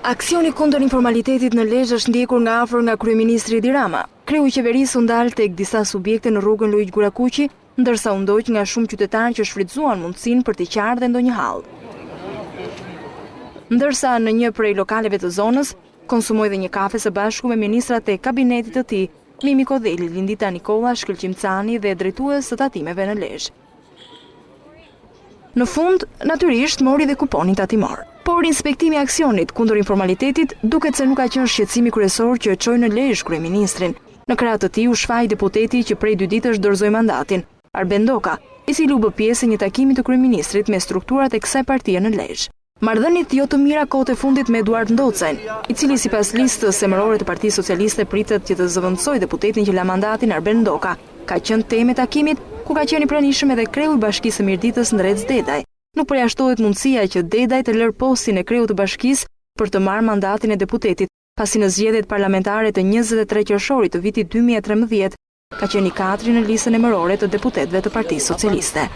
Aksioni kundër informalitetit në Lezhë është ndjekur nga afër nga kryeministri Edi Rama. Kreu i qeverisë u ndal tek disa subjekte në rrugën Luiq Gurakuqi, ndërsa u ndoq nga shumë qytetarë që shfrytzuan mundësinë për të qartë ndonjë hall. Ndërsa në një prej lokaleve të zonës konsumoi dhe një kafe së bashku me ministrat e kabinetit të tij, Mimi Kodheli, Lindita Nikolla, Shkëlqim Cani dhe drejtues së tatimeve në Lezhë. Në fund, natyrisht mori dhe kuponin tatimor. Por inspektimi i aksionit kundër informalitetit duket se nuk ka qenë shqetësimi kryesor që e çoi në Lezhë kryeministrin. Në krah të tij u shfaq deputeti që prej 2 ditësh dorëzoi mandatin, Arben Doka, i cili u bë pjesë e një takimi të kryeministrit me strukturat e kësaj partie në Lezhë. Marrëdhëniet jo të mira kohët e fundit me Eduard Ndocajn, i cili sipas listës zemërore të Partisë Socialiste pritet që të zëvendësojë deputetin që la mandatin Arben Doka, ka qenë temë e takimit ku ka qenë i pranishëm edhe kreu i Bashkisë së Mirditës Ndrec Dedaj. Nuk përjashtohet mundësia që Dedaj të lërë postin e kreut të bashkisë për të marrë mandatin e deputetit, pasi në zgjedhjet parlamentare të 23 qershorit të vitit 2013 ka qenë i 4 në listën emërore të deputetëve të Partisë Socialiste.